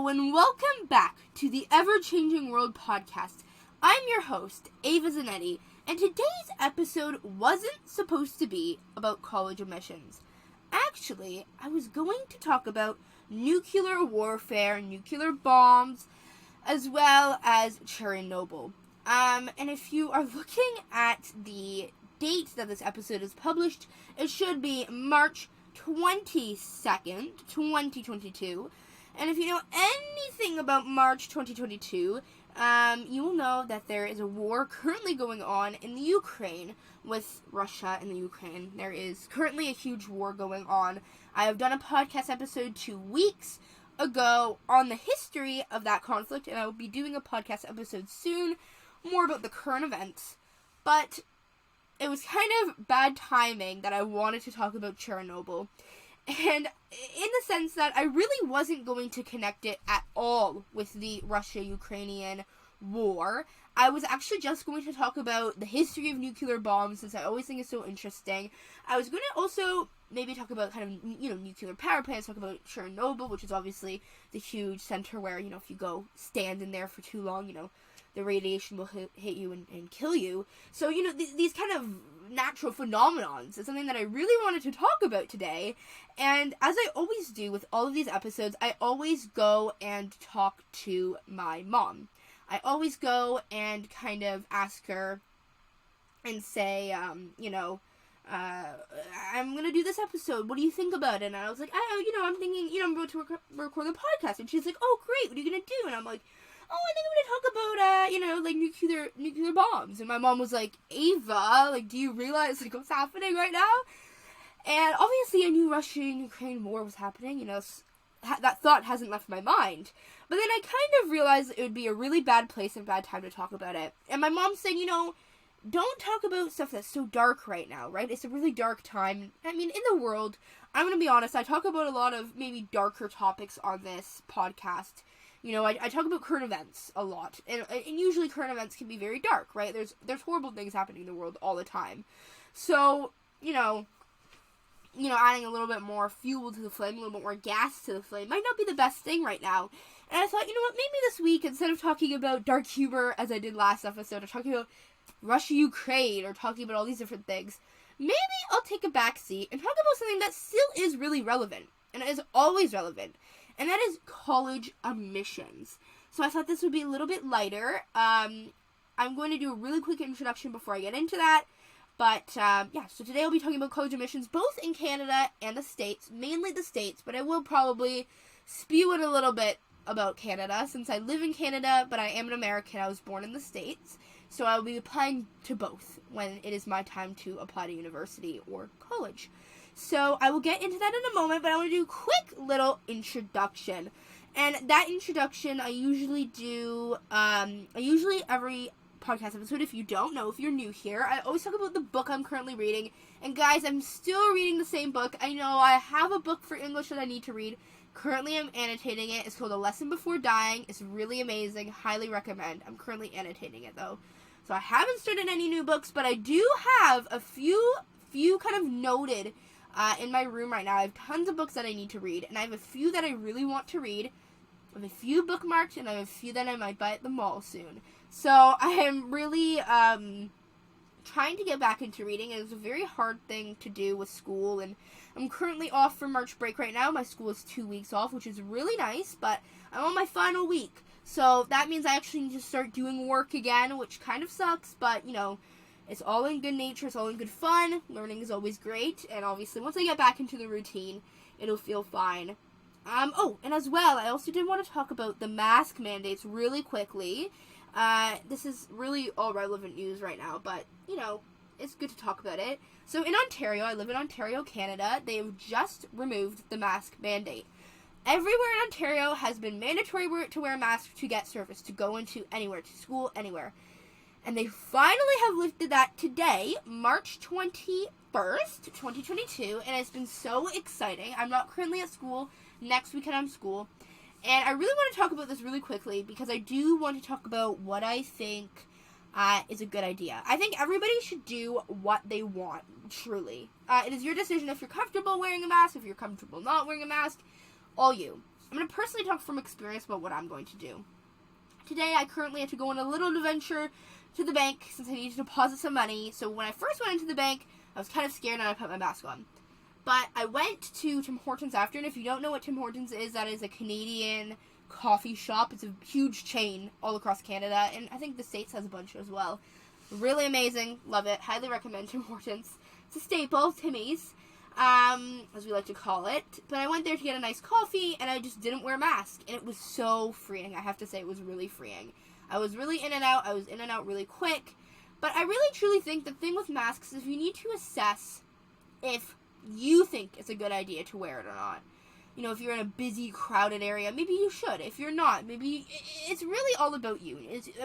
Hello and welcome back to the Ever-Changing World podcast. I'm your host, Ava Zanetti, and today's episode wasn't supposed to be about college admissions. Actually, I was going to talk about nuclear warfare, nuclear bombs, as well as Chernobyl. And if you are looking at the date that this episode is published, it should be March 22nd, 2022. And if you know anything about March 2022, you will know that there is a war currently going on in the Ukraine with Russia and the Ukraine. There is currently a huge war going on. I have done a podcast episode 2 weeks ago on the history of that conflict, and I will be doing a podcast episode soon, more about the current events. But it was kind of bad timing that I wanted to talk about Chernobyl. And in the sense that I really wasn't going to connect it at all with the Russia-Ukrainian war. I was actually just going to talk about the history of nuclear bombs, since I always think it's so interesting. I was going to also maybe talk about kind of, nuclear power plants, talk about Chernobyl, which is obviously the huge center where, if you go stand in there for too long, the radiation will hit you and kill you. So, these kind of natural phenomenons is something that I really wanted to talk about today. And as I always do with all of these episodes, I always go and talk to my mom. I always go and kind of ask her and say, I'm going to do this episode. What do you think about it? And I was like, I'm thinking, I'm about to record the podcast. And she's like, oh, great. What are you going to do? And I'm like, oh, I think I'm going to talk about, nuclear bombs. And my mom was like, Ava, do you realize, what's happening right now? And obviously I knew Russia and Ukraine war was happening, that thought hasn't left my mind. But then I kind of realized it would be a really bad place and bad time to talk about it. And my mom said, don't talk about stuff that's so dark right now, right? It's a really dark time. I mean, in the world, I'm going to be honest, I talk about a lot of maybe darker topics on this podcast. I talk about current events a lot, and usually current events can be very dark, right? There's horrible things happening in the world all the time. So, adding a little bit more fuel to the flame, a little bit more gas to the flame might not be the best thing right now. And I thought, maybe this week, instead of talking about dark humor as I did last episode, or talking about Russia-Ukraine, or talking about all these different things, maybe I'll take a back seat and talk about something that still is really relevant, and is always relevant. And that is college admissions. So I thought this would be a little bit lighter. I'm going to do a really quick introduction before I get into that. But, so today I'll be talking about college admissions, both in Canada and the States. Mainly the States, but I will probably spew it a little bit about Canada, since I live in Canada, but I am an American. I was born in the States. So I will be applying to both when it is my time to apply to university or college. So I will get into that in a moment, but I want to do a quick little introduction. And that introduction I usually do, every podcast episode, if you don't know, if you're new here, I always talk about the book I'm currently reading. And guys, I'm still reading the same book. I know I have a book for English that I need to read. Currently I'm annotating it. It's called A Lesson Before Dying. It's really amazing. Highly recommend. I'm currently annotating it though. So I haven't started any new books, but I do have a few kind of noted in my room right now. I have tons of books that I need to read, and I have a few that I really want to read. I have a few bookmarked, and I have a few that I might buy at the mall soon. So I am really trying to get back into reading. It was a very hard thing to do with school, and I'm currently off for March break right now. My school is 2 weeks off, which is really nice, but I'm on my final week. So that means I actually need to start doing work again, which kind of sucks, but, it's all in good nature, it's all in good fun. Learning is always great, and obviously once I get back into the routine, it'll feel fine. And as well, I also did want to talk about the mask mandates really quickly. This is really all relevant news right now, but, it's good to talk about it. So in Ontario, I live in Ontario, Canada, they have just removed the mask mandate. Everywhere in Ontario has been mandatory to wear a mask to get service, to go into anywhere, to school, anywhere. And they finally have lifted that today, March 21st, 2022, and it's been so exciting. I'm not currently at school. Next weekend I'm school. And I really want to talk about this really quickly, because I do want to talk about what I think is a good idea. I think everybody should do what they want, truly. It is your decision if you're comfortable wearing a mask, if you're comfortable not wearing a mask, all you. I'm going to personally talk from experience about what I'm going to do. Today, I currently have to go on a little adventure to the bank since I need to deposit some money. So when I first went into the bank, I was kind of scared and I put my mask on. But I went to Tim Hortons after, and if you don't know what Tim Hortons is, that is a Canadian coffee shop. It's a huge chain all across Canada, and I think the States has a bunch as well. Really amazing. Love it. Highly recommend Tim Hortons. It's a staple, Timmy's, as we like to call it. But I went there to get a nice coffee, and I just didn't wear a mask. And it was so freeing. I have to say, it was really freeing. I was really in and out. I was in and out really quick. But I really, truly think the thing with masks is you need to assess if you think it's a good idea to wear it or not. You know, if you're in a busy, crowded area, maybe you should. If you're not, maybe it's really all about you.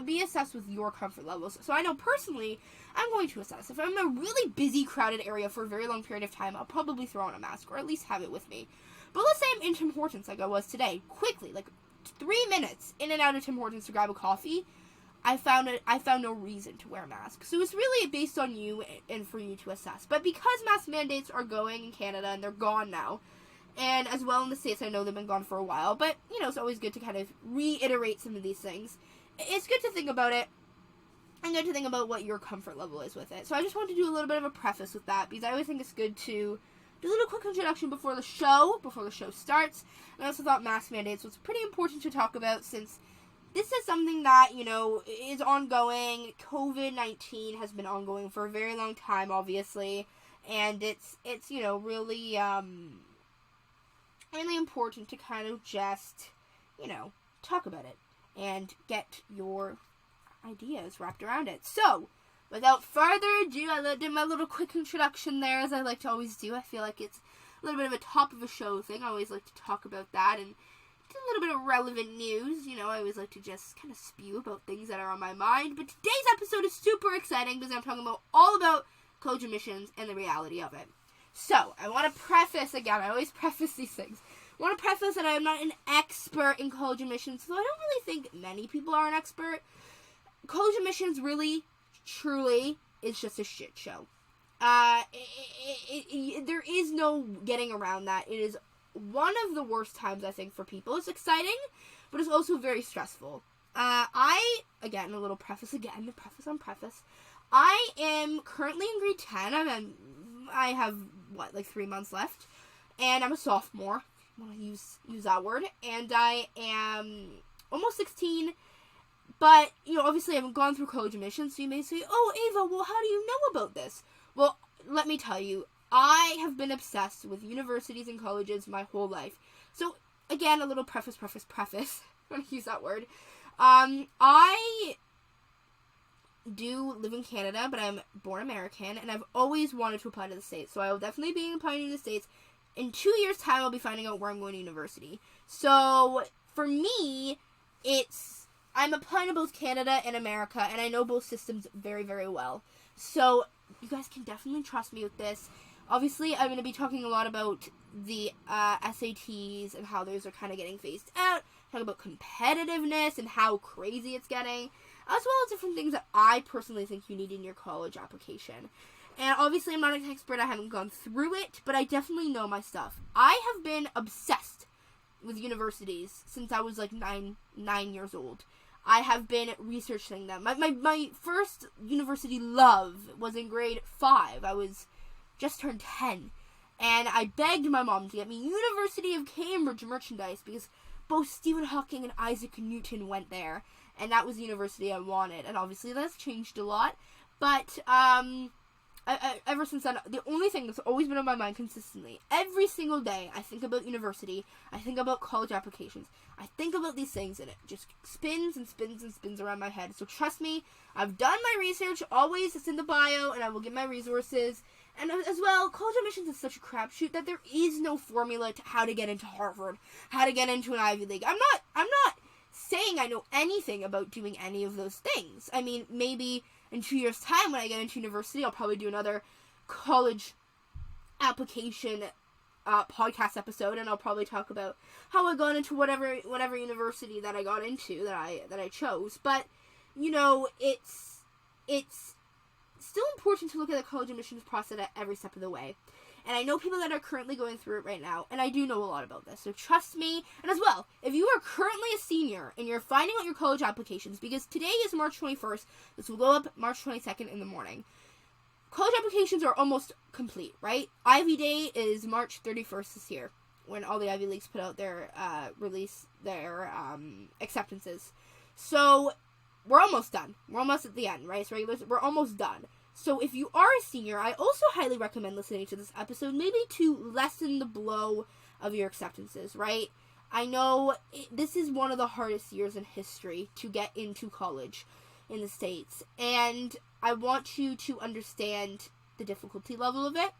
Be assessed with your comfort levels. So I know personally, I'm going to assess. If I'm in a really busy, crowded area for a very long period of time, I'll probably throw on a mask, or at least have it with me. But let's say I'm in Tim Hortons like I was today, quickly, like 3 minutes in and out of Tim Hortons to grab a coffee. I found no reason to wear a mask. So it's really based on you and for you to assess. But because mask mandates are going in Canada and they're gone now, and as well in the States, I know they've been gone for a while, but, you know, it's always good to kind of reiterate some of these things. It's good to think about it, and good to think about what your comfort level is with it. So I just wanted to do a little bit of a preface with that, because I always think it's good to do a little quick introduction before the show starts. And I also thought mask mandates was pretty important to talk about, since this is something that, you know, is ongoing. COVID-19 has been ongoing for a very long time, obviously, and it's you know, really important to kind of just, you know, talk about it and get your ideas wrapped around it. So, without further ado, I did my little quick introduction there, as I like to always do. I feel like it's a little bit of a top of a show thing. I always like to talk about that, and do a little bit of relevant news. You know, I always like to just kind of spew about things that are on my mind. But today's episode is super exciting because I'm talking all about college admissions and the reality of it. So, I want to preface, again, I always preface these things. I want to preface that I am not an expert in college admissions, so I don't really think many people are an expert. College admissions really, truly, is just a shit show. There is no getting around that. It is one of the worst times, I think, for people. It's exciting, but it's also very stressful. Again, a little preface again, the preface on preface. I am currently in grade 10. I have, 3 months left, and I'm a sophomore. I want to use that word, and I am almost 16, but, you know, obviously I haven't gone through college admissions, so you may say, oh, Ava, well, how do you know about this? Well, let me tell you, I have been obsessed with universities and colleges my whole life. So, again, a little preface, I want to use that word. I do live in Canada, but I'm born American, and I've always wanted to apply to the States, so I will definitely be applying to the States. In 2 years' time, I'll be finding out where I'm going to university. So, for me, I'm applying to both Canada and America, and I know both systems very, very well. So, you guys can definitely trust me with this. Obviously, I'm going to be talking a lot about the SATs and how those are kind of getting phased out, talking about competitiveness and how crazy it's getting, as well as different things that I personally think you need in your college application. And obviously, I'm not an expert. I haven't gone through it, but I definitely know my stuff. I have been obsessed with universities since I was like nine years old. I have been researching them. My first university love was in grade 5. I was just turned 10. And I begged my mom to get me University of Cambridge merchandise because both Stephen Hawking and Isaac Newton went there. And that was the university I wanted. And obviously that's changed a lot. But, ever since then, the only thing that's always been on my mind consistently, every single day, I think about university, I think about college applications, I think about these things, and it just spins and spins and spins around my head. So trust me, I've done my research, always, it's in the bio, and I will give my resources. And as well, college admissions is such a crapshoot that there is no formula to how to get into Harvard, how to get into an Ivy League. I'm not saying I know anything about doing any of those things. I mean, maybe in 2 years' time, when I get into university, I'll probably do another college application podcast episode, and I'll probably talk about how I got into whatever university that I got into, that I chose. But, you know, it's still important to look at the college admissions process at every step of the way. And I know people that are currently going through it right now, and I do know a lot about this. So trust me. And as well, if you are currently a senior and you're finding out your college applications, because today is March 21st, this will go up March 22nd in the morning. College applications are almost complete, right? Ivy Day is March 31st this year, when all the Ivy Leagues put out their, acceptances. So, we're almost done. We're almost at the end, right? So we're almost done. So if you are a senior, I also highly recommend listening to this episode, maybe to lessen the blow of your acceptances, right? I know this is one of the hardest years in history to get into college in the States, and I want you to understand the difficulty level of it,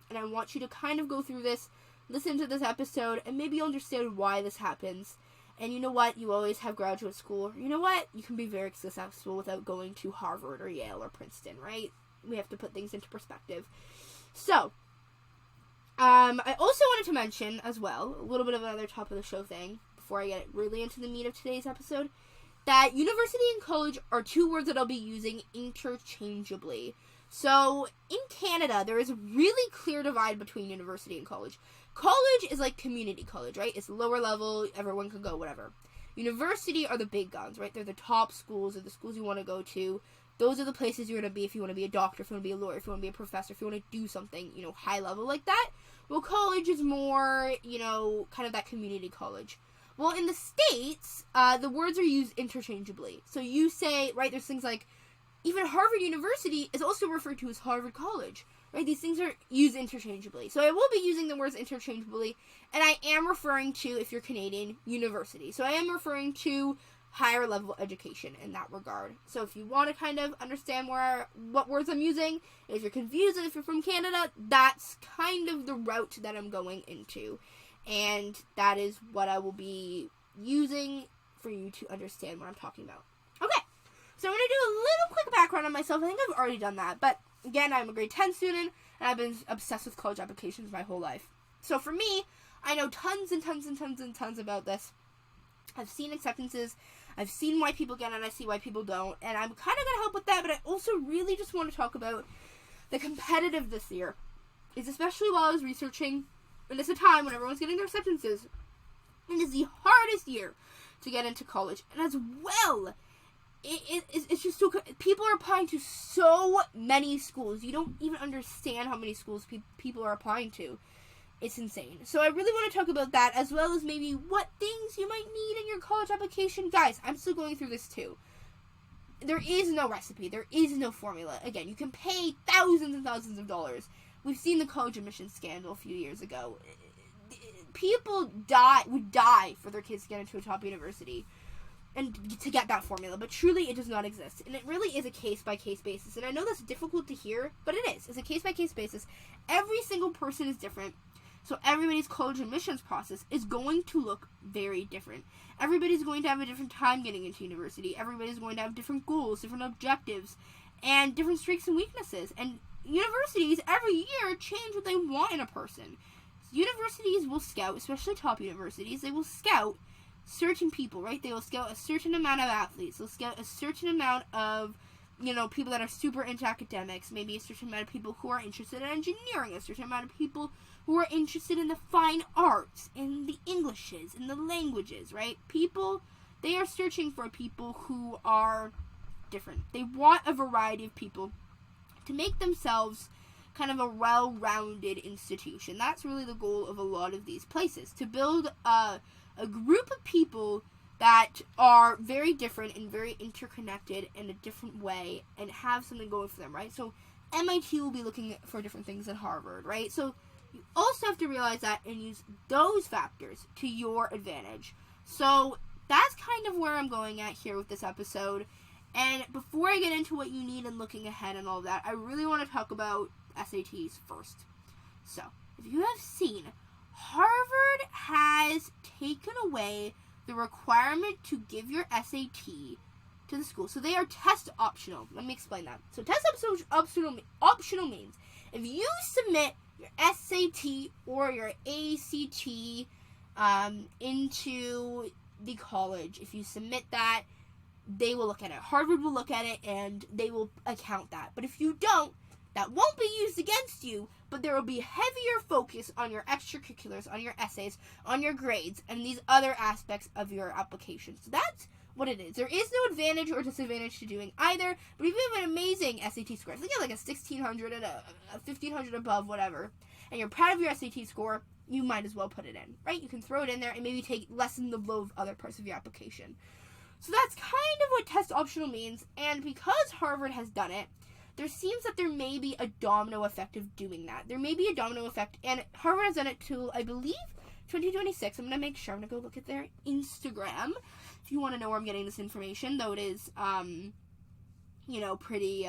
and I want you to kind of go through this, listen to this episode, and maybe understand why this happens. And you know what? You always have graduate school. You know what? You can be very successful without going to Harvard or Yale or Princeton, right? We have to put things into perspective. So, I also wanted to mention as well, a little bit of another top of the show thing, before I get really into the meat of today's episode, that university and college are two words that I'll be using interchangeably. So, in Canada, there is a really clear divide between university and college. College is like community college, right? It's lower level, everyone can go, whatever. University are the big guns, right? They're the top schools, or the schools you want to go to. Those are the places you're going to be if you want to be a doctor, if you want to be a lawyer, if you want to be a professor, if you want to do something, high level like that. Well, college is more, kind of that community college. Well, in the States, the words are used interchangeably. So you say, right, there's things like, even Harvard University is also referred to as Harvard College, right? These things are used interchangeably. So I will be using the words interchangeably, and I am referring to, if you're Canadian, university. So I am referring to higher level education in that regard. So if you want to kind of understand what words I'm using, if you're confused and if you're from Canada, that's kind of the route that I'm going into. And that is what I will be using for you to understand what I'm talking about. Okay, so I'm going to do a little quick background on myself. I think I've already done that, but again, I'm a grade 10 student, and I've been obsessed with college applications my whole life. So for me, I know tons and tons and tons and tons about this. I've seen acceptances, I've seen why people get it, and I see why people don't, and I'm kind of going to help with that, but I also really just want to talk about the competitive this year. It's especially while I was researching, and it's a time when everyone's getting their acceptances, and it's the hardest year to get into college, and as well, it's just so, people are applying to so many schools. You don't even understand how many schools people are applying to. It's insane. So I really want to talk about that, as well as maybe what things you might need in your college application. Guys, I'm still going through this too. There is no recipe. There is no formula. Again, you can pay thousands and thousands of dollars. We've seen the college admissions scandal a few years ago. People would die for their kids to get into a top university and to get that formula, but truly it does not exist. And it really is a case-by-case basis. And I know that's difficult to hear, but it is. It's a case-by-case basis. Every single person is different. So everybody's college admissions process is going to look very different. Everybody's going to have a different time getting into university. Everybody's going to have different goals, different objectives, and different strengths and weaknesses. And universities every year change what they want in a person. Universities will scout, especially top universities, they will scout certain people, right? They will scout a certain amount of athletes. They'll scout a certain amount of, people that are super into academics. Maybe a certain amount of people who are interested in engineering. A certain amount of people who are interested in the fine arts, in the Englishes, in the languages, right? People, they are searching for people who are different. They want a variety of people to make themselves kind of a well-rounded institution. That's really the goal of a lot of these places, to build a group of people that are very different and very interconnected in a different way and have something going for them, right? So MIT will be looking for different things than Harvard, right? So you also have to realize that and use those factors to your advantage. So that's kind of where I'm going at here with this episode. And before I get into what you need and looking ahead and all that, I really want to talk about SATs first. So, if you have seen, Harvard has taken away the requirement to give your SAT to the school. So they are test optional. Let me explain that. So test optional means if you submit your SAT or your ACT into the college, if you submit that, they will look at it. Harvard will look at it and they will account that. But if you don't, that won't be used against you, but there will be heavier focus on your extracurriculars, on your essays, on your grades, and these other aspects of your application. So that's what it is. There is no advantage or disadvantage to doing either, but if you have an amazing SAT score, if you get like a 1600 and a 1500 above, whatever, and you're proud of your SAT score, you might as well put it in, right? You can throw it in there and maybe lessen the load of other parts of your application. So that's kind of what test optional means, and because Harvard has done it, there seems that there may be a domino effect of doing that. There may be a domino effect, and Harvard has done it till, I believe, 2026. I'm going to make sure. I'm going to go look at their Instagram if you want to know where I'm getting this information, though it is, pretty,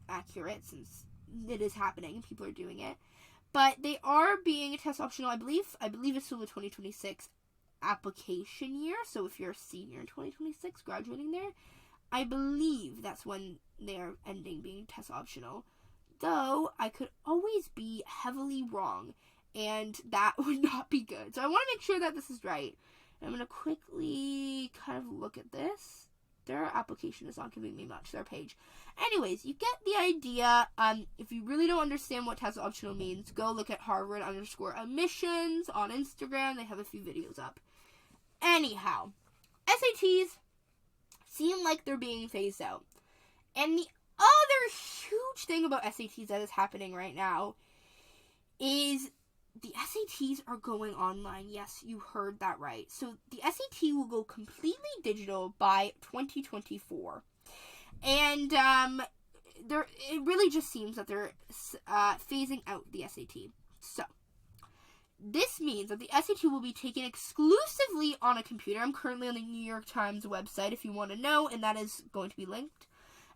accurate since it is happening. People are doing it. But they are being test optional, I believe it's still the 2026 application year. So if you're a senior in 2026 graduating there, I believe that's when they're ending being test optional. Though I could always be heavily wrong, and that would not be good. So I want to make sure that this is right. And I'm going to quickly kind of look at this. Their application is not giving me much, their page. Anyways, you get the idea. If you really don't understand what test optional means, go look at Harvard_admissions on Instagram. They have a few videos up. Anyhow, SATs seem like they're being phased out. And the other huge thing about SATs that is happening right now is the SATs are going online. Yes, you heard that right. So the SAT will go completely digital by 2024. And it really just seems that they're phasing out the SAT. So this means that the SAT will be taken exclusively on a computer. I'm currently on the New York Times website if you want to know, and that is going to be linked.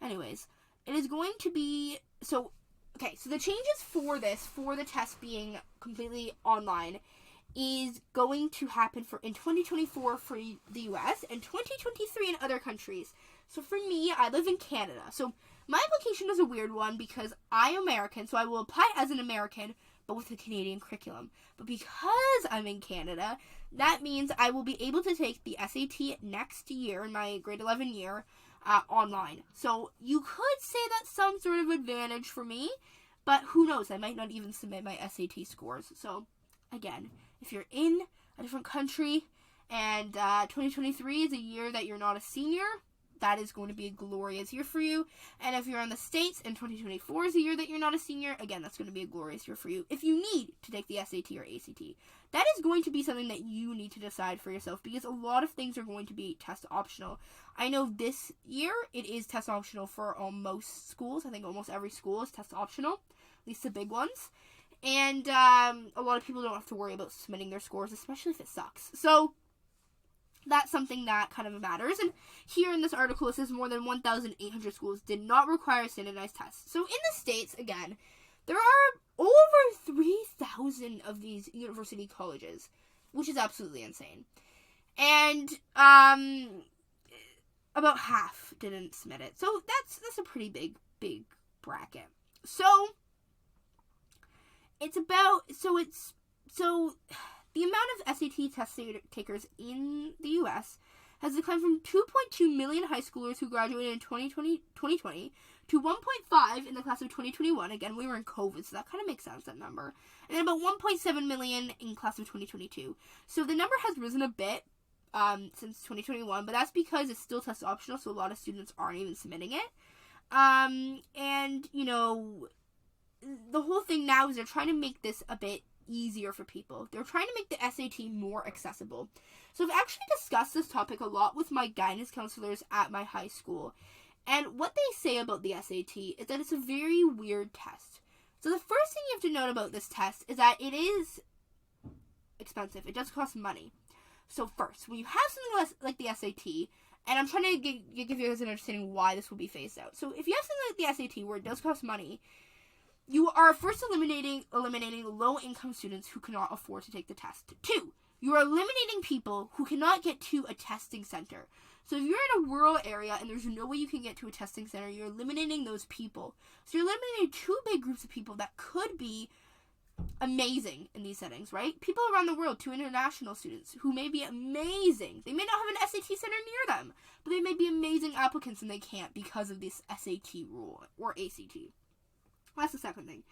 Anyways, it is going to be... So the changes for the test being completely online is going to happen in 2024 for the US and 2023 in other countries. So for me, I live in Canada. So my application is a weird one because I'm American, so I will apply as an American, but with a Canadian curriculum. But because I'm in Canada, that means I will be able to take the SAT next year, in my grade 11 year, online. So you could say that's some sort of advantage for me, but who knows? I might not even submit my SAT scores. So again, if you're in a different country and 2023 is a year that you're not a senior, that is going to be a glorious year for you. And if you're in the States and 2024 is a year that you're not a senior, again, that's going to be a glorious year for you. If you need to take the SAT or ACT, that is going to be something that you need to decide for yourself because a lot of things are going to be test optional. I know this year it is test optional for almost schools. I think almost every school is test optional, at least the big ones. And a lot of people don't have to worry about submitting their scores, especially if it sucks. So that's something that kind of matters. And here in this article, it says more than 1,800 schools did not require standardized tests. So in the States, again, there are over 3,000 of these university colleges, which is absolutely insane. And about half didn't submit it. So that's a pretty big bracket. So the amount of SAT test takers in the U.S. has declined from 2.2 million high schoolers who graduated in 2020 to 1.5 in the class of 2021. Again, we were in COVID, so that kind of makes sense, that number. And then about 1.7 million in class of 2022. So the number has risen a bit since 2021, but that's because it's still test optional, so a lot of students aren't even submitting it. And, the whole thing now is they're trying to make this a bit easier for people. They're trying to make the SAT more accessible. So I've actually discussed this topic a lot with my guidance counselors at my high school. And what they say about the SAT is that it's a very weird test. So the first thing you have to note about this test is that it is expensive. It does cost money. So first, when you have something like the SAT, and I'm trying to give you guys an understanding why this will be phased out. So if you have something like the SAT where it does cost money, you are first eliminating low-income students who cannot afford to take the test. 2, you are eliminating people who cannot get to a testing center. So if you're in a rural area and there's no way you can get to a testing center, you're eliminating those people. So you're eliminating 2 big groups of people that could be amazing in these settings, right? People around the world, 2 international students who may be amazing. They may not have an SAT center near them, but they may be amazing applicants and they can't because of this SAT rule or ACT. That's the second thing.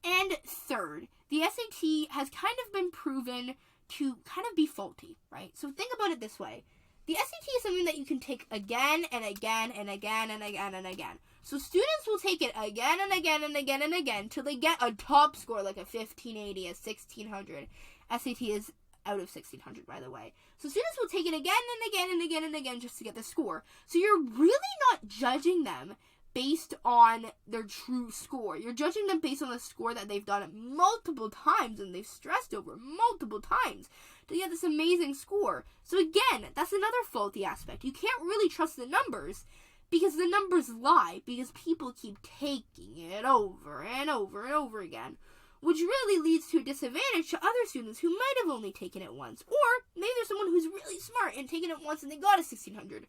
And third, the SAT has kind of been proven to kind of be faulty, right? So think about it this way. The SAT is something that you can take again and again and again and again and again. So students will take it again and again and again and again till they get a top score like a 1580, a 1600. SAT is out of 1600, by the way. So students will take it again and again and again and again just to get the score. So you're really not judging them based on their true score. You're judging them based on the score that they've done it multiple times and they've stressed over multiple times to get this amazing score. So again, that's another faulty aspect. You can't really trust the numbers because the numbers lie, because people keep taking it over and over and over again, which really leads to a disadvantage to other students who might have only taken it once. Or maybe there's someone who's really smart and taken it once and they got a 1600.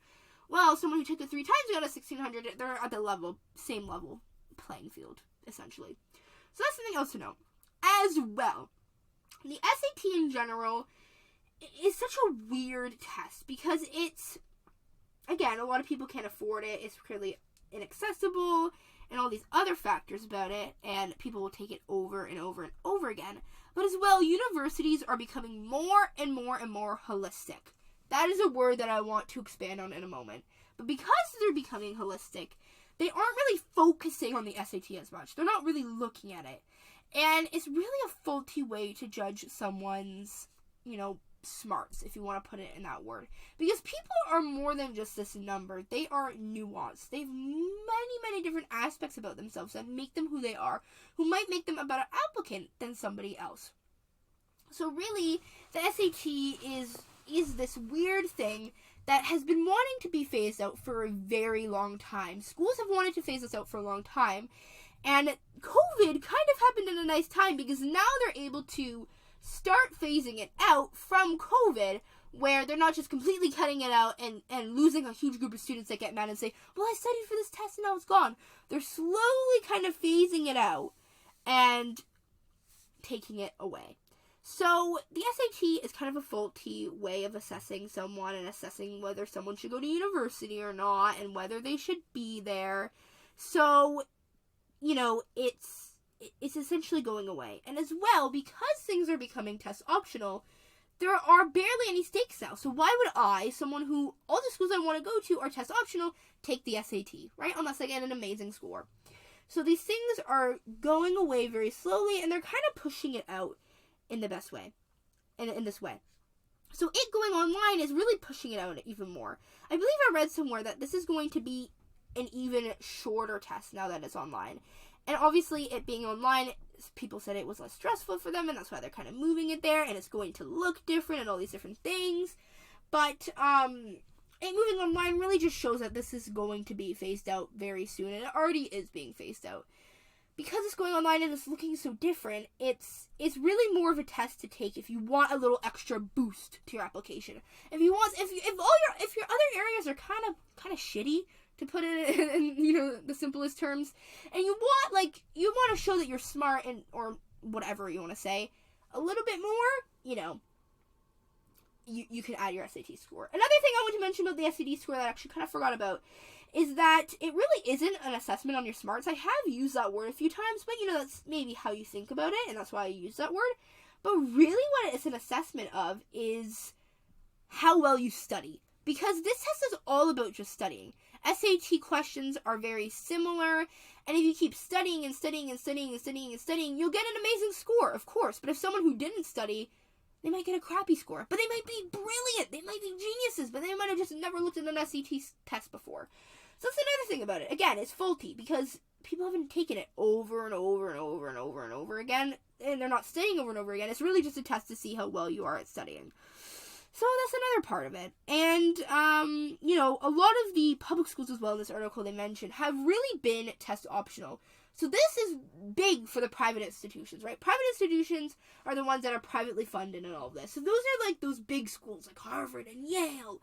Well, someone who took it 3 times and got a 1600, they're at the same level playing field, essentially. So that's something else to know. As well, the SAT in general is such a weird test because it's, again, a lot of people can't afford it. It's clearly inaccessible and all these other factors about it, and people will take it over and over and over again. But as well, universities are becoming more and more and more holistic. That is a word that I want to expand on in a moment. But because they're becoming holistic, they aren't really focusing on the SAT as much. They're not really looking at it. And it's really a faulty way to judge someone's, smarts, if you want to put it in that word. Because people are more than just this number. They are nuanced. They have many, many different aspects about themselves that make them who they are, who might make them a better applicant than somebody else. So really, the SAT is this weird thing that has been wanting to be phased out for a very long time. Schools have wanted to phase this out for a long time, and COVID kind of happened at a nice time because now they're able to start phasing it out from COVID, where they're not just completely cutting it out and losing a huge group of students that get mad and say, well, I studied for this test and now it's gone. They're slowly kind of phasing it out and taking it away. So the SAT is kind of a faulty way of assessing someone and assessing whether someone should go to university or not and whether they should be there. So, it's essentially going away. And as well, because things are becoming test optional, there are barely any stakes now. So why would I, someone who all the schools I want to go to are test optional, take the SAT, right? Unless I get an amazing score. So these things are going away very slowly, and they're kind of pushing it out in the best way, in this way. So it going online is really pushing it out even more. I believe I read somewhere that this is going to be an even shorter test now that it's online. And obviously it being online, people said it was less stressful for them, and that's why they're kind of moving it there, and it's going to look different and all these different things. But it moving online really just shows that this is going to be phased out very soon, and it already is being phased out. Because it's going online and it's looking so different, it's really more of a test to take if you want a little extra boost to your application. If your other areas are kind of shitty, to put it in the simplest terms, and you want to show that you're smart and or whatever you want to say a little bit more, you can add your SAT score. Another thing I want to mention about the SAT score that I actually kind of forgot about is that it really isn't an assessment on your smarts. I have used that word a few times, but that's maybe how you think about it, and that's why I use that word. But really what it's an assessment of is how well you study. Because this test is all about just studying. SAT questions are very similar, and if you keep studying and studying and studying and studying and studying, you'll get an amazing score, of course. But if someone who didn't study, they might get a crappy score. But they might be brilliant. They might be geniuses, but they might have just never looked at an SAT test before. So that's another thing about it. Again, it's faulty because people haven't taken it over and over and over and over and over again, and they're not studying over and over again. It's really just a test to see how well you are at studying. So that's another part of it. And, a lot of the public schools as well in this article they mentioned have really been test optional. So this is big for the private institutions, right? Private institutions are the ones that are privately funded and all of this. So those are like those big schools like Harvard and Yale.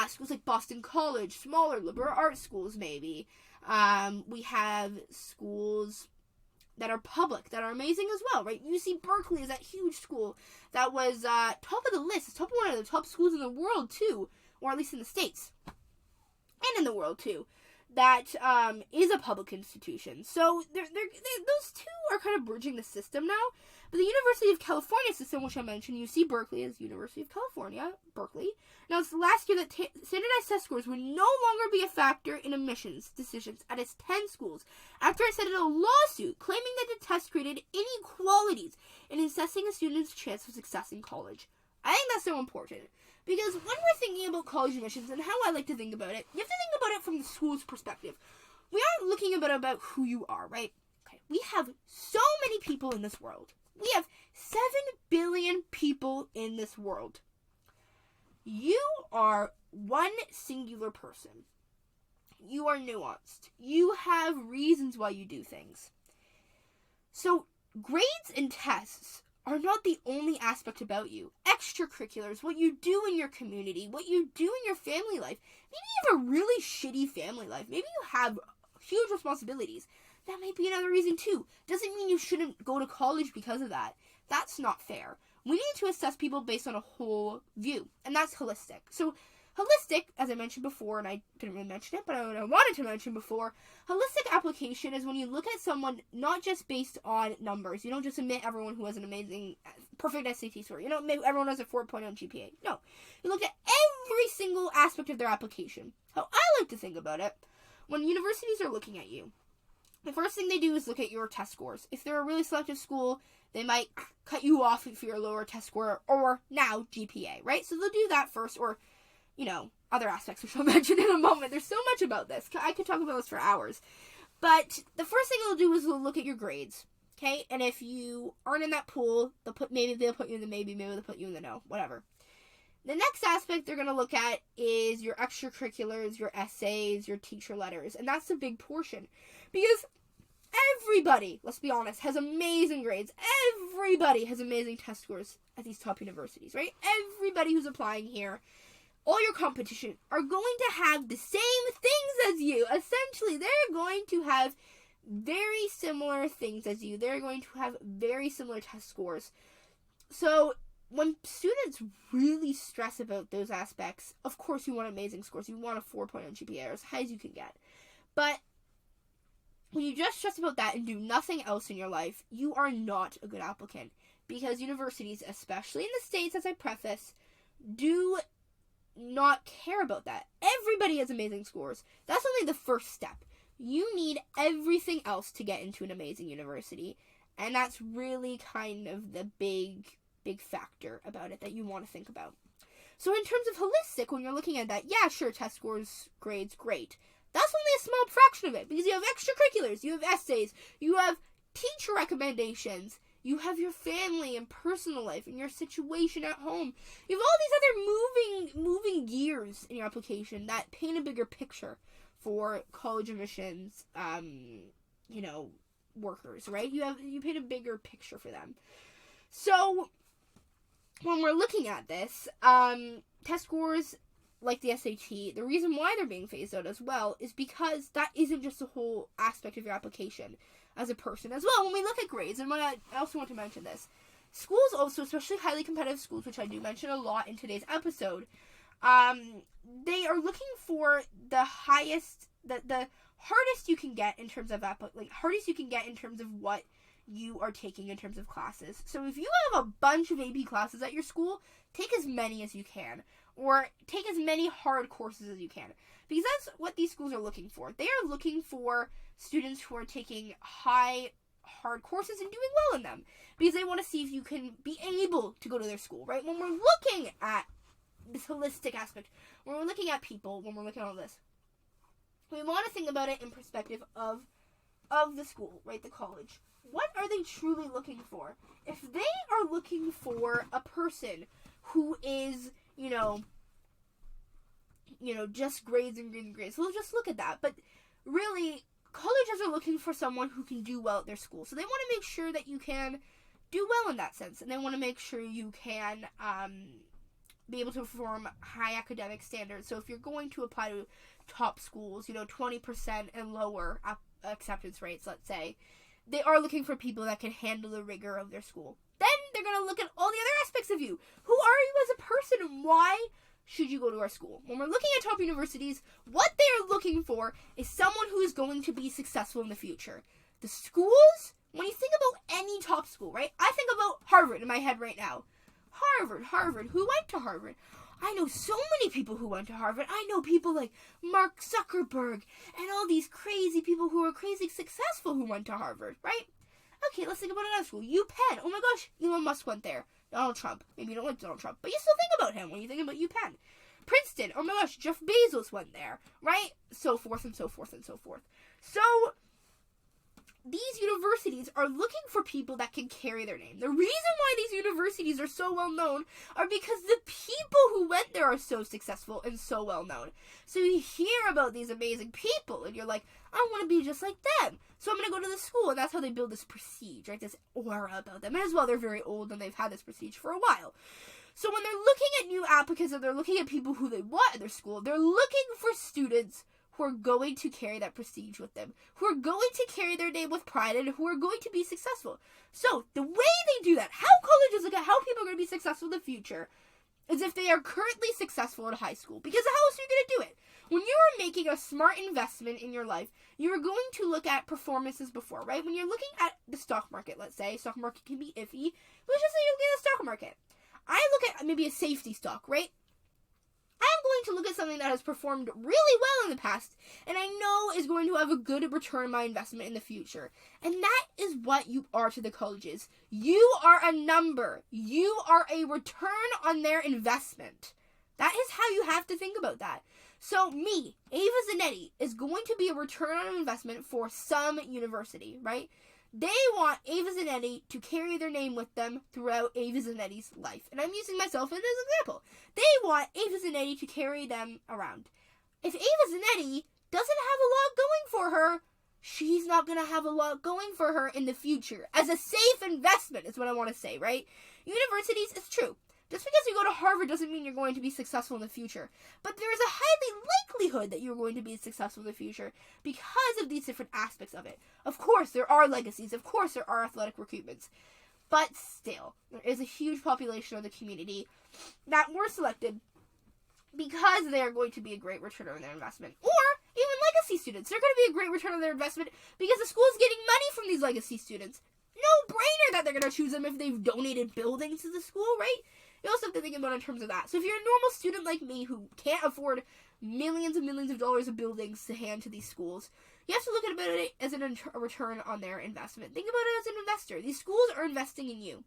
Schools like Boston College, smaller liberal arts schools maybe. We have schools that are public, that are amazing as well, right? UC Berkeley is that huge school that was top of the list. It's top of one of the top schools in the world too, or at least in the States. And in the world too. that is a public institution. So those two are kind of bridging the system now. But the University of California system, which I mentioned, UC Berkeley is University of California, Berkeley. Now, it's the last year that standardized test scores would no longer be a factor in admissions decisions at its 10 schools after it settled a lawsuit claiming that the test created inequalities in assessing a student's chance of success in college. I think that's so important. Because when we're thinking about college admissions and how I like to think about it, you have to think about it from the school's perspective. We aren't looking about who you are, right? Okay, we have so many people in this world. We have 7 billion people in this world. You are one singular person. You are nuanced. You have reasons why you do things. So, grades and tests are not the only aspect about you. Extracurriculars, what you do in your community, what you do in your family life. Maybe you have a really shitty family life. Maybe you have huge responsibilities. That might be another reason too. Doesn't mean you shouldn't go to college because of that. That's not fair. We need to assess people based on a whole view, and that's holistic. So holistic, as I mentioned before, and I didn't really mention it, but I wanted to mention before, holistic application is when you look at someone not just based on numbers. You don't just admit everyone who has an amazing, perfect SAT score. You don't admit everyone has a 4.0 GPA. No. You look at every single aspect of their application. How I like to think about it, when universities are looking at you, the first thing they do is look at your test scores. If they're a really selective school, they might cut you off if you're a lower test score, or now GPA, right? So they'll do that first, or, other aspects which I'll mention in a moment. There's so much about this. I could talk about this for hours. But the first thing they'll do is they'll look at your grades, okay? And if you aren't in that pool, maybe they'll put you in the maybe they'll put you in the no, whatever. The next aspect they're going to look at is your extracurriculars, your essays, your teacher letters. And that's a big portion. Because everybody, let's be honest, has amazing grades. Everybody has amazing test scores at these top universities, right? Everybody who's applying here, all your competition, are going to have the same things as you. Essentially, they're going to have very similar things as you. They're going to have very similar test scores. So when students really stress about those aspects, of course you want amazing scores. You want a 4.0 GPA, or as high as you can get. But when you just stress about that and do nothing else in your life, you are not a good applicant. Because universities, especially in the States, as I preface, do not care about that. Everybody has amazing scores. That's only the first step. You need everything else to get into an amazing university. And that's really kind of the big factor about it that you want to think about. So in terms of holistic, when you're looking at that, yeah, sure, test scores, grades, great. That's only a small fraction of it, because you have extracurriculars, you have essays, you have teacher recommendations, you have your family and personal life and your situation at home. You have all these other moving gears in your application that paint a bigger picture for college admissions, workers, right? You paint a bigger picture for them. So when we're looking at this, test scores like the SAT, the reason why they're being phased out as well is because that isn't just a whole aspect of your application as a person as well. When we look at grades, and I also want to mention this, schools also, especially highly competitive schools, which I do mention a lot in today's episode, they are looking for the highest, the hardest you can get in terms of hardest you can get in terms of what you are taking in terms of classes. So if you have a bunch of AP classes at your school, take as many as you can, or take as many hard courses as you can, because that's what these schools are looking for. They are looking for students who are taking hard courses and doing well in them, because they want to see if you can be able to go to their school, right? When we're looking at this holistic aspect, when we're looking at people, when we're looking at all this, we want to think about it in perspective of the school, right, the college. What are they truly looking for? If they are looking for a person who is, just grades and grades, we'll just look at that. But really, colleges are looking for someone who can do well at their school. So they want to make sure that you can do well in that sense. And they want to make sure you can be able to perform high academic standards. So if you're going to apply to top schools, 20% and lower acceptance rates, let's say, they are looking for people that can handle the rigor of their school. Then they're going to look at all the other aspects of you. Who are you as a person, and why should you go to our school? When we're looking at top universities, what they are looking for is someone who is going to be successful in the future. The schools, when you think about any top school, right? I think about Harvard in my head right now. Harvard. Who went to Harvard? I know so many people who went to Harvard. I know people like Mark Zuckerberg and all these crazy people who are crazy successful who went to Harvard, right? Okay, let's think about another school. UPenn. Oh my gosh, Elon Musk went there. Donald Trump. Maybe you don't like Donald Trump, but you still think about him when you think about UPenn. Princeton. Oh my gosh, Jeff Bezos went there, right? So forth and so forth and so forth. So these universities are looking for people that can carry their name. The reason why these universities are so well known are because the people who went there are so successful and so well known. So you hear about these amazing people and you're like, I want to be just like them. So I'm going to go to the school, and that's how they build this prestige, right? This aura about them. And as well, they're very old and they've had this prestige for a while. So when they're looking at new applicants and they're looking at people who they want at their school, they're looking for students who are going to carry that prestige with them, who are going to carry their name with pride, and who are going to be successful. So the way they do that, how colleges look at how people are going to be successful in the future, is if they are currently successful in high school. Because how else are you going to do it? When you are making a smart investment in your life, you are going to look at performances before, right? When you're looking at the stock market, let's say, stock market can be iffy. Let's just say you're looking at the stock market. I look at maybe a safety stock, right? I'm going to look at something that has performed really well in the past and I know is going to have a good return on my investment in the future. And that is what you are to the colleges. You are a number. You are a return on their investment. That is how you have to think about that. So me, Ava Zanetti, is going to be a return on investment for some university, right? They want Ava Zanetti to carry their name with them throughout Ava Zanetti's life. And I'm using myself as an example. They want Ava Zanetti to carry them around. If Ava Zanetti doesn't have a lot going for her, she's not going to have a lot going for her in the future. As a safe investment is what I want to say, right? Universities, it's true. Just because you go to Harvard doesn't mean you're going to be successful in the future. But there is a highly likelihood that you're going to be successful in the future because of these different aspects of it. Of course, there are legacies. Of course, there are athletic recruitments. But still, there is a huge population of the community that were selected because they are going to be a great return on their investment. Or even legacy students. They're going to be a great return on their investment because the school is getting money from these legacy students. No brainer that they're going to choose them if they've donated buildings to the school, right? You also have to think about it in terms of that. So if you're a normal student like me who can't afford millions and millions of dollars of buildings to hand to these schools, you have to look at it as a return on their investment. Think about it as an investor. These schools are investing in you.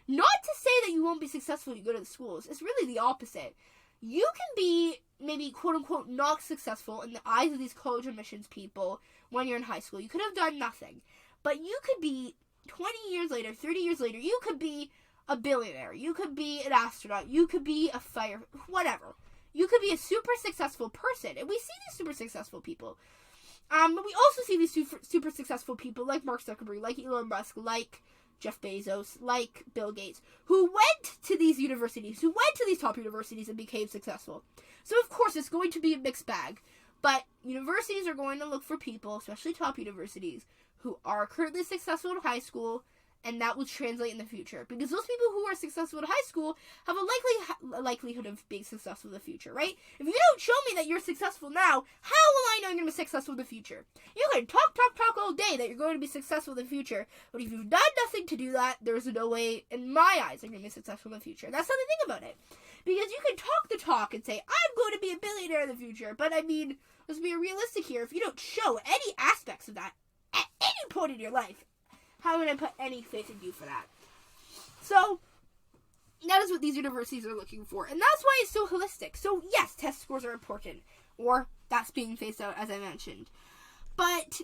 Not to say that you won't be successful if you go to the schools. It's really the opposite. You can be maybe quote-unquote not successful in the eyes of these college admissions people when you're in high school. You could have done nothing. But you could be 20 years later, 30 years later, you could be a billionaire. You could be an astronaut. You could be a whatever. You could be a super successful person. And we see these super successful people. But we also see these super successful people like Mark Zuckerberg, like Elon Musk, like Jeff Bezos, like Bill Gates, who went to these universities, who went to these top universities and became successful. So of course it's going to be a mixed bag. But universities are going to look for people, especially top universities, who are currently successful in high school, and that will translate in the future. Because those people who are successful in high school have a likelihood of being successful in the future, right? If you don't show me that you're successful now, how will I know you're going to be successful in the future? You can talk all day that you're going to be successful in the future, but if you've done nothing to do that, there's no way, in my eyes, you're going to be successful in the future. That's how they think about it. Because you can talk the talk and say, I'm going to be a billionaire in the future, but I mean, let's be realistic here. If you don't show any aspects of that at any point in your life, how would I put any faith in you for that? So, that is what these universities are looking for. And that's why it's so holistic. So, yes, test scores are important. Or, that's being phased out, as I mentioned. But,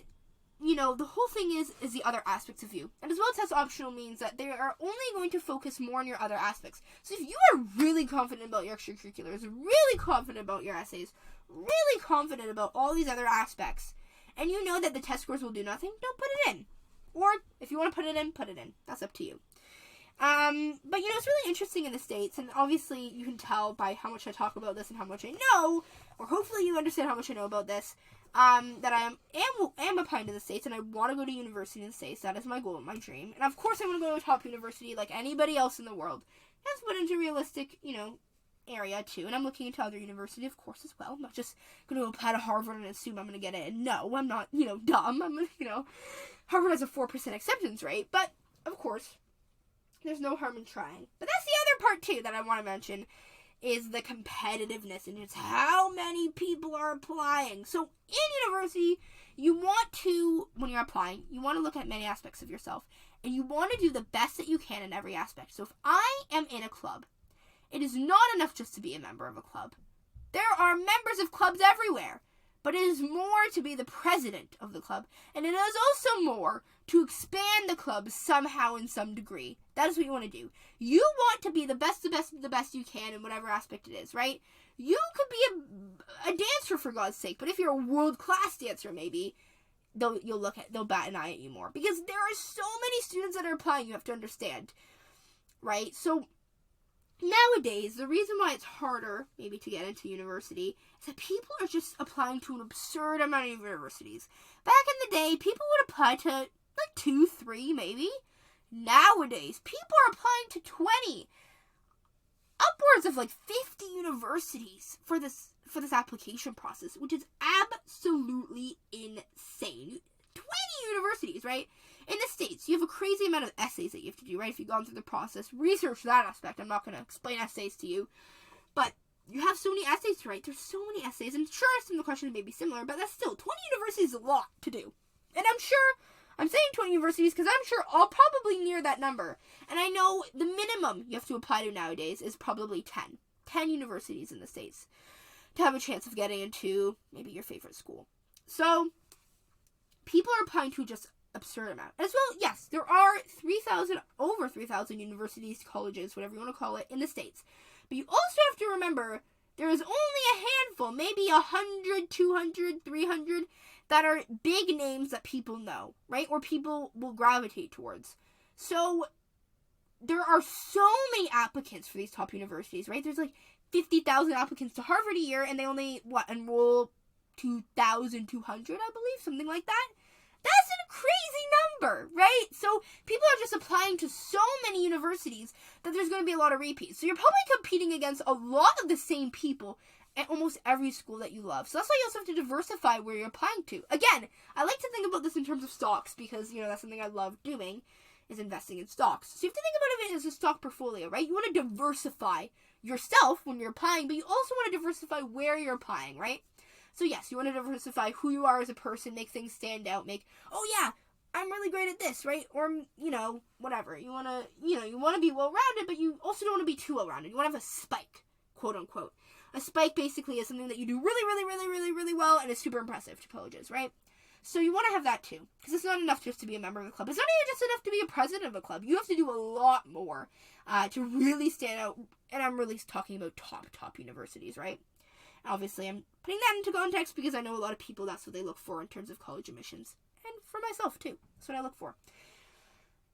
you know, the whole thing is the other aspects of you. And as well, test optional means that they are only going to focus more on your other aspects. So, if you are really confident about your extracurriculars, really confident about your essays, really confident about all these other aspects, and you know that the test scores will do nothing, don't put it in. Or, if you want to put it in, put it in. That's up to you. But, you know, it's really interesting in the States, and obviously you can tell by how much I talk about this and how much I know, or hopefully you understand how much I know about this, that I am applying to the States, and I want to go to university in the States. That is my goal, my dream. And, of course, I want to go to a top university like anybody else in the world. That's put into realistic, you know, area too, and I'm looking into other universities, of course, as well. I'm not just going to apply to Harvard and assume I'm going to get in. No, I'm not, dumb. Harvard has a 4% acceptance rate, but, of course, there's no harm in trying. But that's the other part, too, that I want to mention, is the competitiveness, and it's how many people are applying. So, in university, you want to, when you're applying, you want to look at many aspects of yourself, and you want to do the best that you can in every aspect. So, if I am in a club, it is not enough just to be a member of a club. There are members of clubs everywhere, but it is more to be the president of the club, and it is also more to expand the club somehow in some degree. That is what you want to do. You want to be the best you can in whatever aspect it is, right? You could be a dancer, for God's sake, but if you're a world-class dancer, maybe, they'll bat an eye at you more. Because there are so many students that are applying, you have to understand, right? So, nowadays, the reason why it's harder, maybe, to get into university is that people are just applying to an absurd amount of universities. Back in the day, people would apply to, 2, 3, maybe. Nowadays, people are applying to 20. Upwards of, 50 universities for this application process, which is absolutely insane. 20 universities, right? In the States, you have a crazy amount of essays that you have to do, right? If you've gone through the process, research that aspect. I'm not going to explain essays to you, but you have so many essays to write. There's so many essays, and sure, some of the questions may be similar, but that's still 20 universities is a lot to do. And I'm saying 20 universities because I'm sure I'll probably near that number. And I know the minimum you have to apply to nowadays is probably 10. 10 universities in the States to have a chance of getting into maybe your favorite school. So, people are applying to just absurd amount. As well, yes, there are over 3,000 universities, colleges, whatever you want to call it, in the States. But you also have to remember, there is only a handful, maybe 100, 200, 300, that are big names that people know, right? Or people will gravitate towards. So, there are so many applicants for these top universities, right? There's 50,000 applicants to Harvard a year, and they only, enroll 2,200, I believe, something like that. That's a crazy number, right? So people are just applying to so many universities that there's going to be a lot of repeats. So you're probably competing against a lot of the same people at almost every school that you love. So that's why you also have to diversify where you're applying to. Again, I like to think about this in terms of stocks because, that's something I love doing is investing in stocks. So you have to think about it as a stock portfolio, right? You want to diversify yourself when you're applying, but you also want to diversify where you're applying, right? So yes, you want to diversify who you are as a person, make things stand out, oh yeah, I'm really great at this, right? Or, whatever. You want to be well-rounded, but you also don't want to be too well-rounded. You want to have a spike, quote unquote. A spike basically is something that you do really, really, really, really, really well and is super impressive to colleges, right? So you want to have that too, because it's not enough just to be a member of a club. It's not even just enough to be a president of a club. You have to do a lot more to really stand out, and I'm really talking about top universities, right? Obviously, I'm putting that into context because I know a lot of people, that's what they look for in terms of college admissions. And for myself, too. That's what I look for.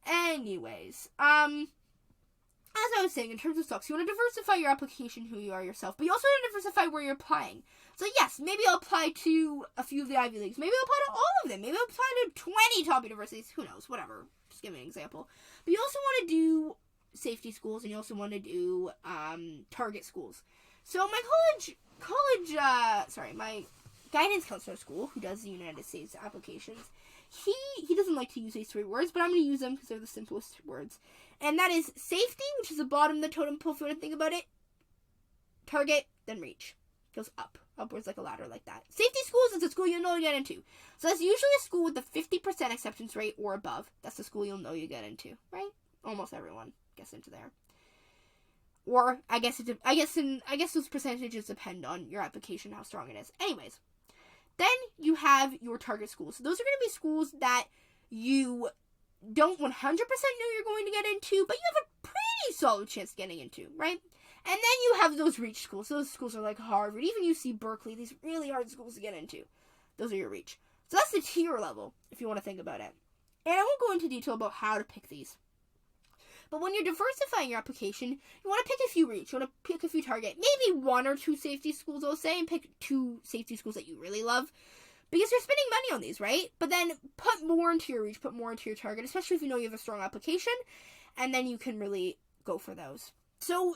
Anyways, as I was saying, in terms of stocks, you want to diversify your application, who you are yourself, but you also want to diversify where you're applying. So yes, maybe I'll apply to a few of the Ivy Leagues. Maybe I'll apply to all of them. Maybe I'll apply to 20 top universities. Who knows? Whatever. Just give me an example. But you also want to do safety schools, and you also want to do target schools. So my my guidance counselor school, who does the United States applications, he doesn't like to use these 3 words, but I'm going to use them because they're the simplest words. And that is safety, which is the bottom of the totem pole if you want to think about it. Target, then reach. Goes upwards like a ladder like that. Safety schools is a school you'll know you get into. So that's usually a school with a 50% acceptance rate or above. That's the school you'll know you get into, right? Almost everyone gets into there. Or I guess those percentages depend on your application, how strong it is. Anyways, then you have your target schools. So those are going to be schools that you don't 100% know you're going to get into, but you have a pretty solid chance of getting into, right? And then you have those reach schools. Those schools are like Harvard, even UC Berkeley, these really hard schools to get into. Those are your reach. So that's the tier level, if you want to think about it. And I won't go into detail about how to pick these. But when you're diversifying your application, you want to pick a few reach. You want to pick a few target. Maybe 1 or 2 safety schools, I'll say, and pick 2 safety schools that you really love. Because you're spending money on these, right? But then put more into your reach, put more into your target, especially if you know you have a strong application. And then you can really go for those. So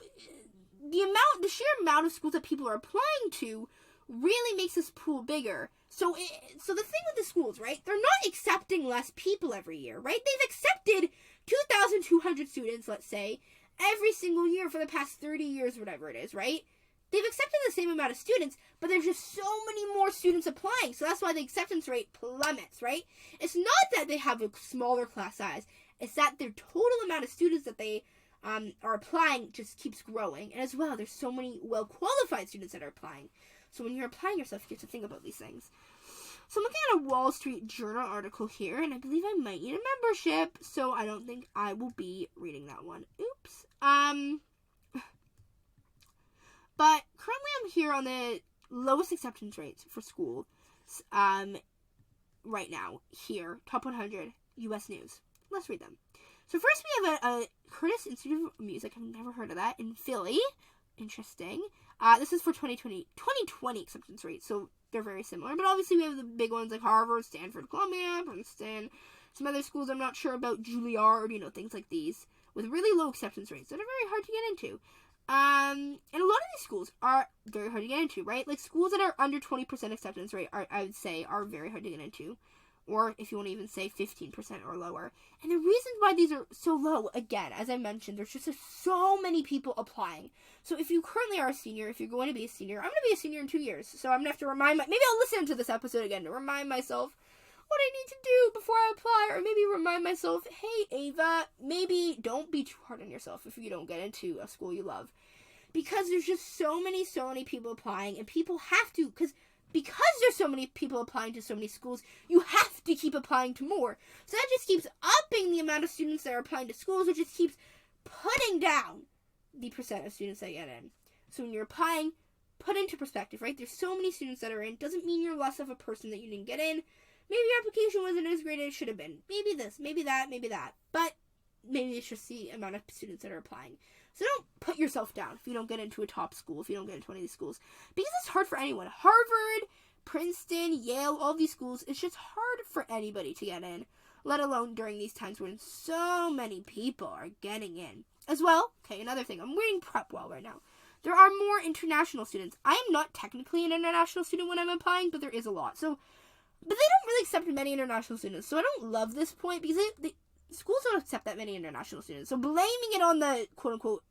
the sheer amount of schools that people are applying to really makes this pool bigger. So the thing with the schools, right? They're not accepting less people every year, right? They've accepted 2,200 students, let's say, every single year for the past 30 years, whatever it is, right? They've accepted the same amount of students, but there's just so many more students applying. So that's why the acceptance rate plummets, right? It's not that they have a smaller class size. It's that their total amount of students that they are applying just keeps growing. And as well, there's so many well-qualified students that are applying. So when you're applying yourself, you have to think about these things. So I'm looking at a Wall Street Journal article here, and I believe I might need a membership, so I don't think I will be reading that one. Oops. But currently I'm here on the lowest acceptance rates for school right now. Here, top 100 U.S. News. Let's read them. So first we have a Curtis Institute of Music. I've never heard of that. In Philly. Interesting. This is for 2020 acceptance rates, so they're very similar. But obviously we have the big ones like Harvard, Stanford, Columbia, Princeton, some other schools I'm not sure about, Juilliard, things like these, with really low acceptance rates that are very hard to get into. And a lot of these schools are very hard to get into, right? Like schools that are under 20% acceptance rate, I would say, are very hard to get into. Or if you want to even say 15% or lower. And the reasons why these are so low, again, as I mentioned, there's just so many people applying. So if you currently are a senior, if you're going to be a senior, I'm going to be a senior in 2 years. So I'm going to have to maybe I'll listen to this episode again to remind myself what I need to do before I apply. Or maybe remind myself, hey, Ava, maybe don't be too hard on yourself if you don't get into a school you love. Because there's just so many people applying, and people have to, because there's so many people applying to so many schools, you have to keep applying to more. So that just keeps upping the amount of students that are applying to schools, which just keeps putting down the percent of students that get in. So when you're applying, put into perspective, right? There's so many students that are in. Doesn't mean you're less of a person that you didn't get in. Maybe your application wasn't as great as it should have been. Maybe this, maybe that, maybe that. But maybe it's just the amount of students that are applying. So don't put yourself down if you don't get into a top school, if you don't get into one of these schools. Because it's hard for anyone. Harvard, Princeton, Yale, all these schools, it's just hard for anybody to get in. Let alone during these times when so many people are getting in. As well, okay, another thing. I'm reading Prep Well right now. There are more international students. I am not technically an international student when I'm applying, but there is a lot. But they don't really accept many international students. So I don't love this point because schools don't accept that many international students. So blaming it on the quote-unquote,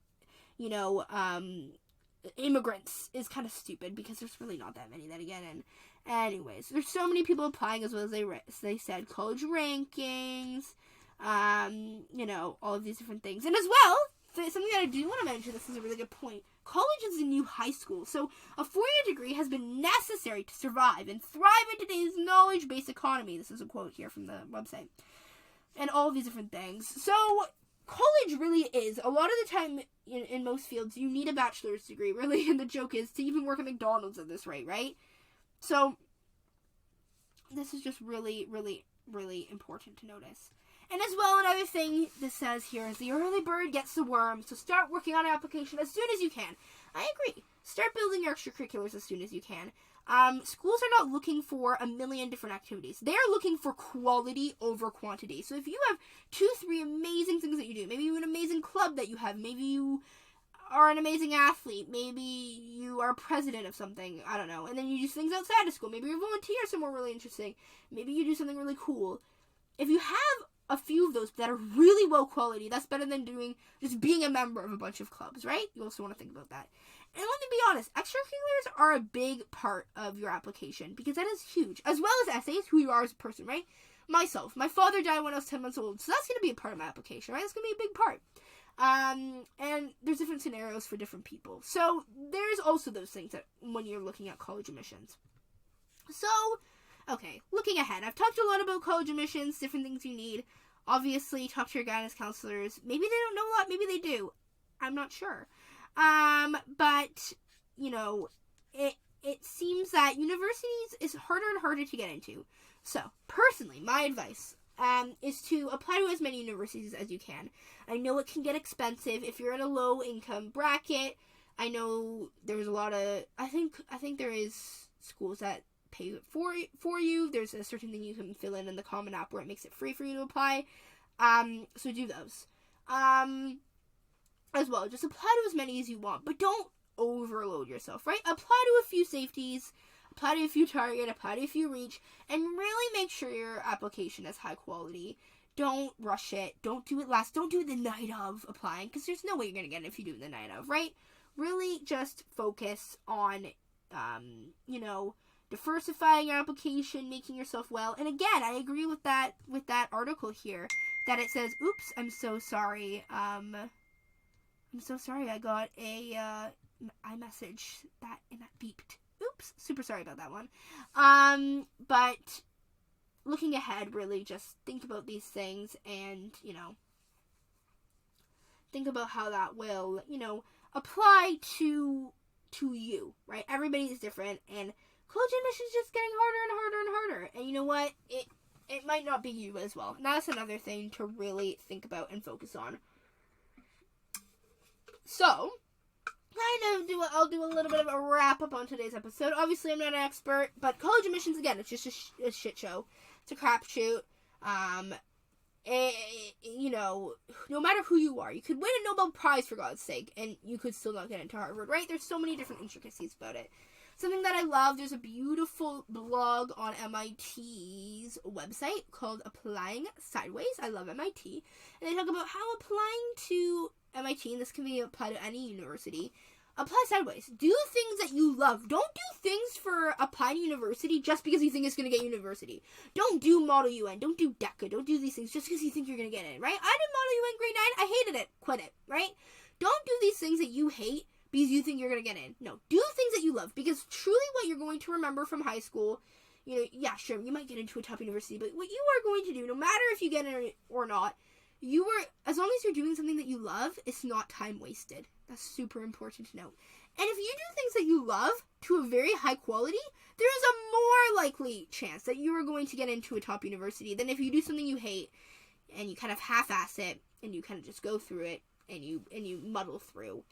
immigrants is kind of stupid because there's really not that many that get in. Anyways, there's so many people applying, as well as they said college rankings, all of these different things. And as well, something that I do want to mention, this is a really good point. College is the new high school, so a 4-year degree has been necessary to survive and thrive in today's knowledge-based economy. This is a quote here from the website. And all of these different things. So college really is, a lot of the time in most fields, you need a bachelor's degree, really, and the joke is to even work at McDonald's at this rate, right? So this is just really, really, really important to notice. And as well, another thing this says here is the early bird gets the worm, so start working on an application as soon as you can. I agree. Start building your extracurriculars as soon as you can. Schools are not looking for a million different activities. They are looking for quality over quantity. So if you have 2-3 amazing things that you do, maybe you have an amazing club that you have, maybe you are an amazing athlete, maybe you are president of something, I don't know, and then you do things outside of school, maybe you're a volunteer somewhere really interesting, maybe you do something really cool. If you have a few of those that are really low quality, that's better than just being a member of a bunch of clubs, right? You also want to think about that. And let me be honest, extracurriculars are a big part of your application because that is huge, as well as essays, who you are as a person, right? Myself, my father died when I was 10 months old, so that's going to be a part of my application, right? That's going to be a big part. And there's different scenarios for different people. So there's also those things that when you're looking at college admissions. So, okay, looking ahead, I've talked a lot about college admissions, different things you need. Obviously, talk to your guidance counselors. Maybe they don't know a lot, maybe they do. I'm not sure. But, it seems that universities is harder and harder to get into. So, personally, my advice is to apply to as many universities as you can. I know it can get expensive if you're in a low income bracket. I know there's a lot of, I think there is schools that pay for you. There's a certain thing you can fill in the Common App where it makes it free for you to apply. So do those. as well. Just apply to as many as you want, but don't overload yourself, right? Apply to a few safeties, apply to a few target, apply to a few reach, and really make sure your application is high quality. Don't rush it. Don't do it last. Don't do it the night of applying, because there's no way you're going to get it if you do it the night of, right? Really just focus on, diversifying your application, making yourself well. And again, I agree with that article here, that it says, oops, I'm so sorry. I'm so sorry I got a iMessage that beeped. Oops, super sorry about that one. But looking ahead, really just think about these things and, think about how that will, apply to you, right? Everybody's different, and college admission is just getting harder and harder and harder. And you know what? It might not be you as well. And that's another thing to really think about and focus on. So, I'll do a little bit of a wrap up on today's episode. Obviously, I'm not an expert, but college admissions, again, it's just a shit show. It's a crapshoot. No matter who you are, you could win a Nobel Prize, for God's sake, and you could still not get into Harvard, right? There's so many different intricacies about it. Something that I love, there's a beautiful blog on MIT's website called Applying Sideways. I love MIT. And they talk about how applying to MIT, and this can be applied to any university, apply sideways. Do things that you love. Don't do things for applying to university just because you think it's going to get university. Don't do Model UN. Don't do DECA. Don't do these things just because you think you're going to get in, right? I did Model UN grade 9. I hated it. Quit it, right? Don't do these things that you hate because you think you're going to get in. No, do things that you love, because truly what you're going to remember from high school, yeah, sure, you might get into a top university, but what you are going to do, no matter if you get in or not, as long as you're doing something that you love, it's not time wasted. That's super important to note. And if you do things that you love to a very high quality, there is a more likely chance that you are going to get into a top university than if you do something you hate and you kind of half-ass it and you kind of just go through it and you muddle through.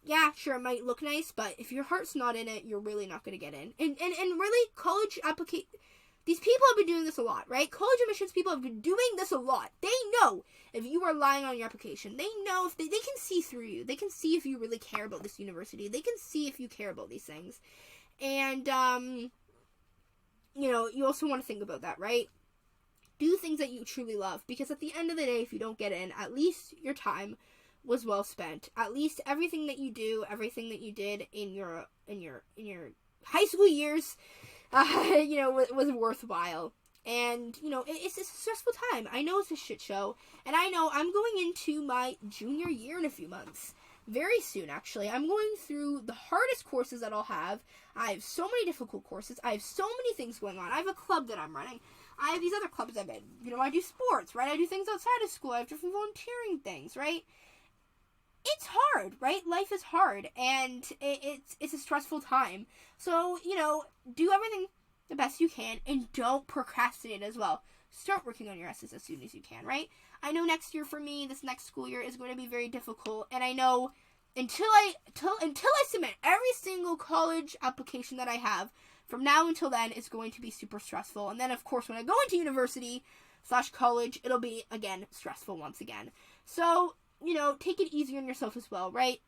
Yeah, sure, it might look nice, but if your heart's not in it, you're really not going to get in. And really, college these people have been doing this a lot, right? College admissions people have been doing this a lot. They know if you are lying on your application. They know if they can see through you. They can see if you really care about this university. They can see if you care about these things. And, you also want to think about that, right? Do things that you truly love, because at the end of the day, if you don't get in, at least your time was well spent. At least everything that you did in your high school years, was worthwhile. And, it's a stressful time. I know it's a shit show. And I know I'm going into my junior year in a few months. Very soon, actually. I'm going through the hardest courses that I'll have. I have so many difficult courses. I have so many things going on. I have a club that I'm running. I have these other clubs I'm in. I do sports, right? I do things outside of school. I have different volunteering things, right? It's hard, right? Life is hard, and it's a stressful time. So, do everything the best you can, and don't procrastinate as well. Start working on your essays as soon as you can, right? I know next year for me, this next school year is going to be very difficult, and I know until I submit every single college application that I have, from now until then, it's going to be super stressful. And then, of course, when I go into university/college, it'll be, again, stressful once again. So, take it easy on yourself as well, right?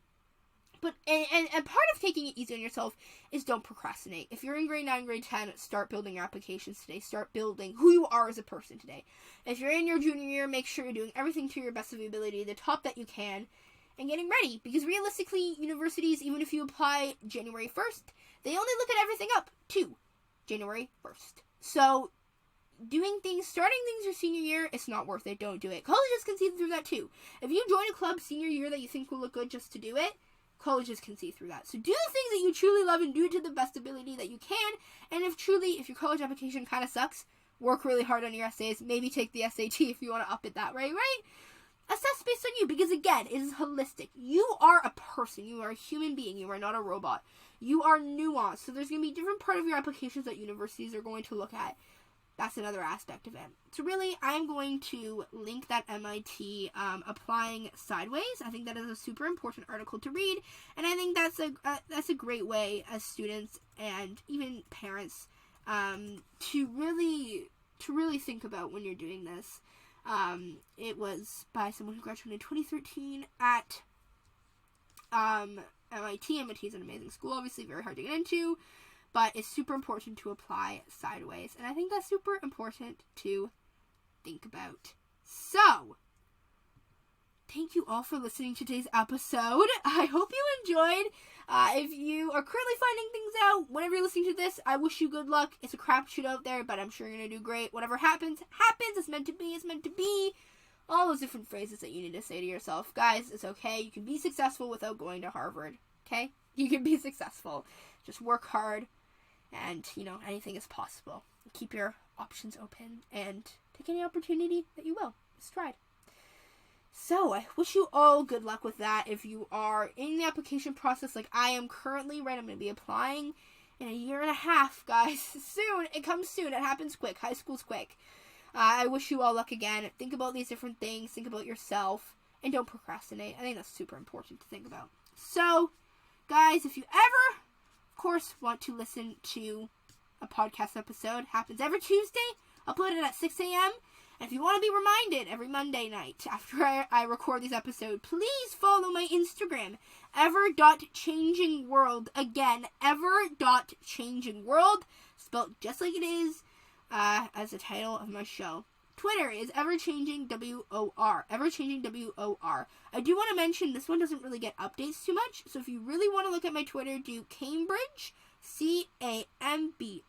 But, and part of taking it easy on yourself is don't procrastinate. If you're in grade 9, grade 10, start building your applications today. Start building who you are as a person today. If you're in your junior year, make sure you're doing everything to your best of your ability, the top that you can, and getting ready. Because realistically, universities, even if you apply January 1st, they only look at everything up to January 1st. So, starting things your senior year, it's not worth it. Don't do it. Colleges can see through that too. If you join a club senior year that you think will look good just to do it, colleges can see through that. So do things that you truly love and do it to the best ability that you can. And if your college application kind of sucks, work really hard on your essays. Maybe take the SAT if you want to up it that way, right? Assess based on you, because again, it is holistic. You are a person. You are a human being. You are not a robot. You are nuanced. So there's going to be different part of your applications that universities are going to look at. That's another aspect of it. So really, I'm going to link that MIT Applying Sideways. I think that is a super important article to read, and I think that's a great way as students and even parents to really think about when you're doing this. It was by someone who graduated in 2013 at MIT is an amazing school, obviously very hard to get into, but it's super important to apply sideways, and I think that's super important to think about. So, thank you all for listening to today's episode. I hope you enjoyed. If you are currently finding things out, whenever you're listening to this, I wish you good luck. It's a crapshoot out there, but I'm sure you're going to do great. Whatever happens, happens. It's meant to be. It's meant to be. All those different phrases that you need to say to yourself. Guys, it's okay. You can be successful without going to Harvard. Okay? You can be successful. Just work hard, and, anything is possible. Keep your options open, and take any opportunity that you will. Stride. So, I wish you all good luck with that. If you are in the application process like I am currently, right, I'm going to be applying in a year and a half, guys. Soon. It comes soon. It happens quick. High school's quick. I wish you all luck again. Think about these different things. Think about yourself. And don't procrastinate. I think that's super important to think about. So, guys, if you ever, of course, want to listen to a podcast episode, happens every Tuesday. Upload it at 6 a.m. And if you want to be reminded every Monday night after I record this episode, please follow my Instagram, ever.changingworld. Again, ever.changingworld, spelled just like it is, as the title of my show. Twitter is everchangingwor, everchangingwor. I do want to mention this one doesn't really get updates too much, so if you really want to look at my Twitter, do Cambridge, CAMBRIDGE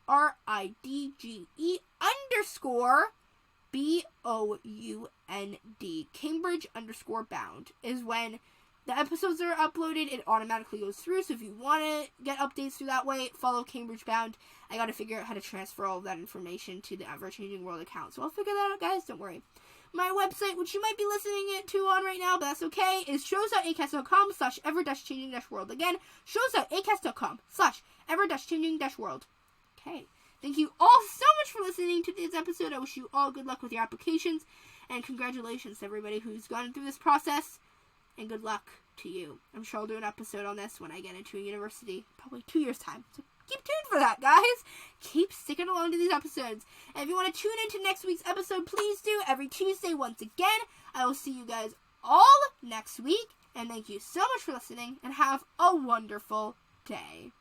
_BOUND. Cambridge_bound is when the episodes are uploaded. It automatically goes through. So if you want to get updates through that way, follow Cambridge Bound. I got to figure out how to transfer all of that information to the Ever Changing World account. So I'll figure that out, guys. Don't worry. My website, which you might be listening to on right now, but that's okay, is shows.acast.com/ever-changing-world. Again, shows.acast.com/ever-changing-world. Okay. Thank you all so much for listening to this episode. I wish you all good luck with your applications. And congratulations to everybody who's gone through this process. And good luck to you. I'm sure I'll do an episode on this when I get into a university. Probably 2 years' time. So keep tuned for that, guys. Keep sticking along to these episodes. And if you want to tune into next week's episode, please do. Every Tuesday once again. I will see you guys all next week. And thank you so much for listening. And have a wonderful day.